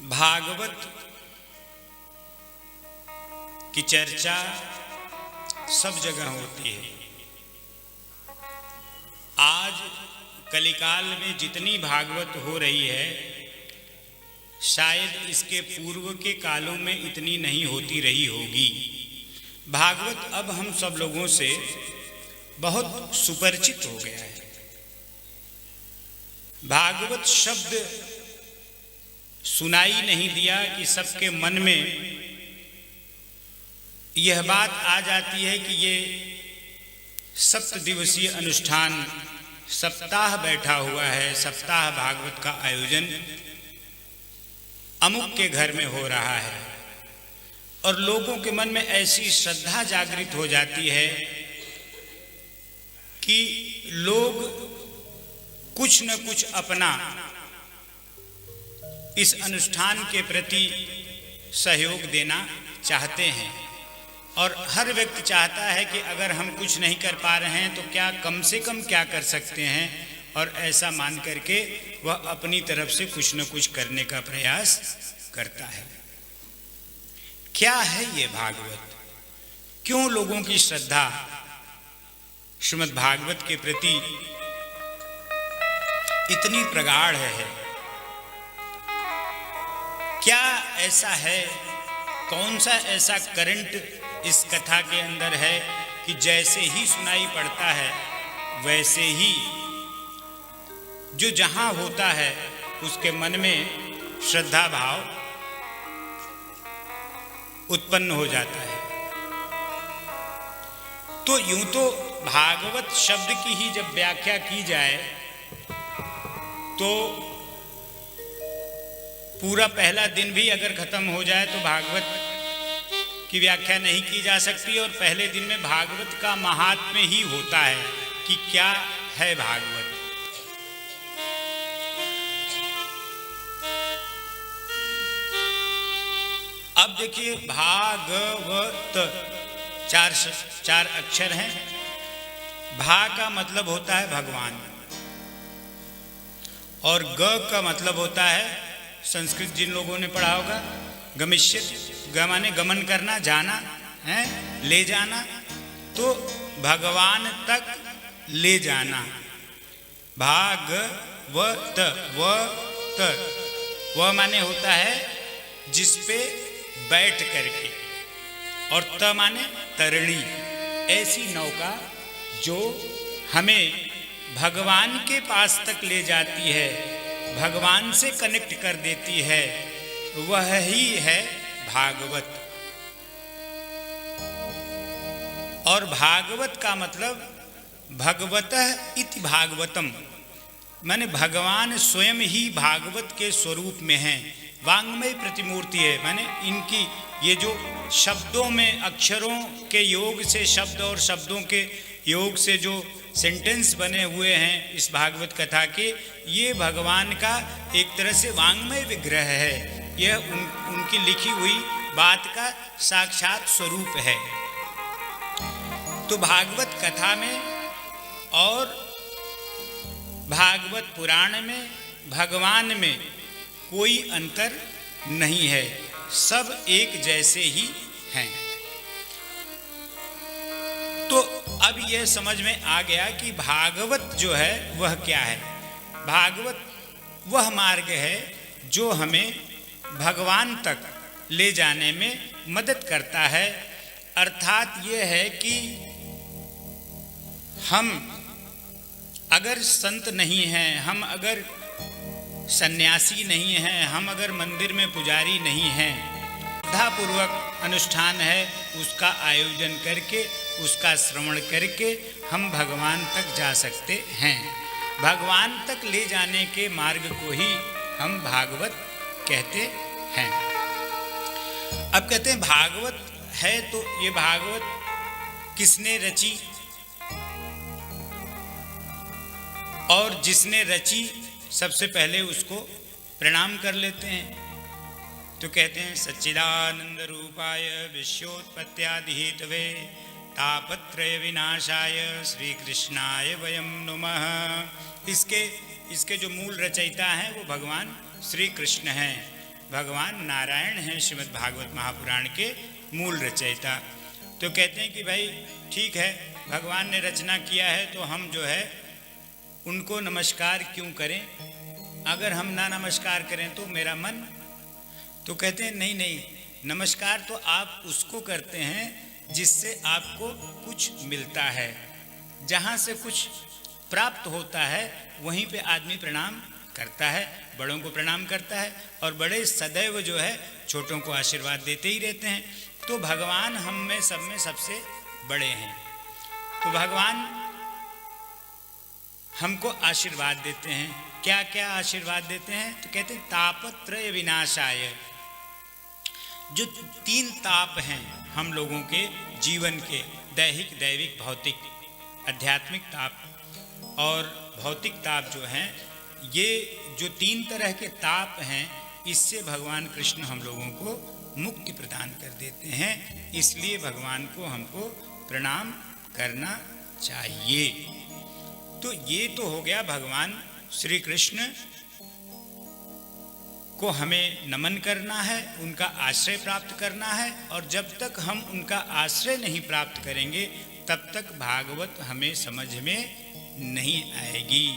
भागवत की चर्चा सब जगह होती है। आज कलिकाल में जितनी भागवत हो रही है, शायद इसके पूर्व के कालों में इतनी नहीं होती रही होगी। भागवत अब हम सब लोगों से बहुत सुपरिचित हो गया है। भागवत शब्द सुनाई नहीं दिया कि सबके मन में यह बात आ जाती है कि ये 7 दिवसीय अनुष्ठान सप्ताह बैठा हुआ है। सप्ताह भागवत का आयोजन अमुक के घर में हो रहा है और लोगों के मन में ऐसी श्रद्धा जागृत हो जाती है कि लोग कुछ न कुछ अपना इस अनुष्ठान के प्रति सहयोग देना चाहते हैं। और हर व्यक्ति चाहता है कि अगर हम कुछ नहीं कर पा रहे हैं तो क्या कम से कम क्या कर सकते हैं, और ऐसा मान करके वह अपनी तरफ से कुछ न कुछ करने का प्रयास करता है। क्या है ये भागवत? क्यों लोगों की श्रद्धा श्रीमद् भागवत के प्रति इतनी प्रगाढ़ है? क्या ऐसा है, कौन सा ऐसा करंट इस कथा के अंदर है कि जैसे ही सुनाई पड़ता है वैसे ही जो जहां होता है उसके मन में श्रद्धा भाव उत्पन्न हो जाता है। तो यूं तो भागवत शब्द की ही जब व्याख्या की जाए तो पूरा पहला दिन भी अगर खत्म हो जाए तो भागवत की व्याख्या नहीं की जा सकती। और पहले दिन में भागवत का महात्म्य ही होता है कि क्या है भागवत। अब देखिए, भागवत चार अक्षर हैं। भा का मतलब होता है भगवान और ग का मतलब होता है, संस्कृत जिन लोगों ने पढ़ा होगा, गमिष्यति, ग माने गमन करना, जाना है, ले जाना। तो भगवान तक ले जाना। भागवत व माने होता है जिस पे बैठ करके, और त माने तरणी, ऐसी नौका जो हमें भगवान के पास तक ले जाती है, भगवान से कनेक्ट कर देती है, वह ही है भागवत। और भागवत का मतलब भगवतः इति भागवतम, माने भगवान स्वयं ही भागवत के स्वरूप में हैं। वांग्मय प्रतिमूर्ति है, माने इनकी ये जो शब्दों में अक्षरों के योग से, शब्द और शब्दों के योग से जो सेंटेंस बने हुए हैं इस भागवत कथा के, ये भगवान का एक तरह से वांग्मय विग्रह है। यह उनकी लिखी हुई बात का साक्षात स्वरूप है। तो भागवत कथा में और भागवत पुराण में भगवान में कोई अंतर नहीं है, सब एक जैसे ही हैं। तो अब यह समझ में आ गया कि भागवत जो है वह क्या है। भागवत वह मार्ग है जो हमें भगवान तक ले जाने में मदद करता है। अर्थात यह है कि हम अगर संत नहीं हैं, हम अगर सन्यासी नहीं हैं, हम अगर मंदिर में पुजारी नहीं हैं, श्रद्धापूर्वक अनुष्ठान है उसका आयोजन करके, उसका श्रवण करके हम भगवान तक जा सकते हैं। भगवान तक ले जाने के मार्ग को ही हम भागवत कहते हैं। अब कहते हैं भागवत है, तो ये भागवत किसने रची? और जिसने रची सबसे पहले उसको प्रणाम कर लेते हैं। तो कहते हैं सच्चिदानंद रूपाय विश्वोत्पत्त्यादि हेतवे तापत्रय विनाशाय श्री कृष्णाय वयम नमः। इसके जो मूल रचयिता हैं वो भगवान श्री कृष्ण हैं। भगवान नारायण हैं श्रीमद् भागवत महापुराण के मूल रचयिता। तो कहते हैं कि भाई ठीक है, भगवान ने रचना किया है तो हम जो है उनको नमस्कार क्यों करें, अगर हम ना नमस्कार करें तो मेरा मन। तो कहते हैं नहीं नहीं, नमस्कार तो आप उसको करते हैं जिससे आपको कुछ मिलता है, जहाँ से कुछ प्राप्त होता है वहीं पे आदमी प्रणाम करता है, बड़ों को प्रणाम करता है, और बड़े सदैव जो है छोटों को आशीर्वाद देते ही रहते हैं। तो भगवान हम में सब में सबसे बड़े हैं। तो भगवान हमको आशीर्वाद देते हैं। क्या क्या आशीर्वाद देते हैं? तो कहते हैं तापत्रय विनाशाय। जो 3 ताप हैं हम लोगों के जीवन के, दैहिक, दैविक, भौतिक, आध्यात्मिक ताप और भौतिक ताप जो हैं, ये जो 3 तरह के ताप हैं, इससे भगवान कृष्ण हम लोगों को मुक्ति प्रदान कर देते हैं। इसलिए भगवान को हमको प्रणाम करना चाहिए। तो ये तो हो गया भगवान श्री कृष्ण को हमें नमन करना है, उनका आश्रय प्राप्त करना है, और जब तक हम उनका आश्रय नहीं प्राप्त करेंगे तब तक भागवत हमें समझ में नहीं आएगी।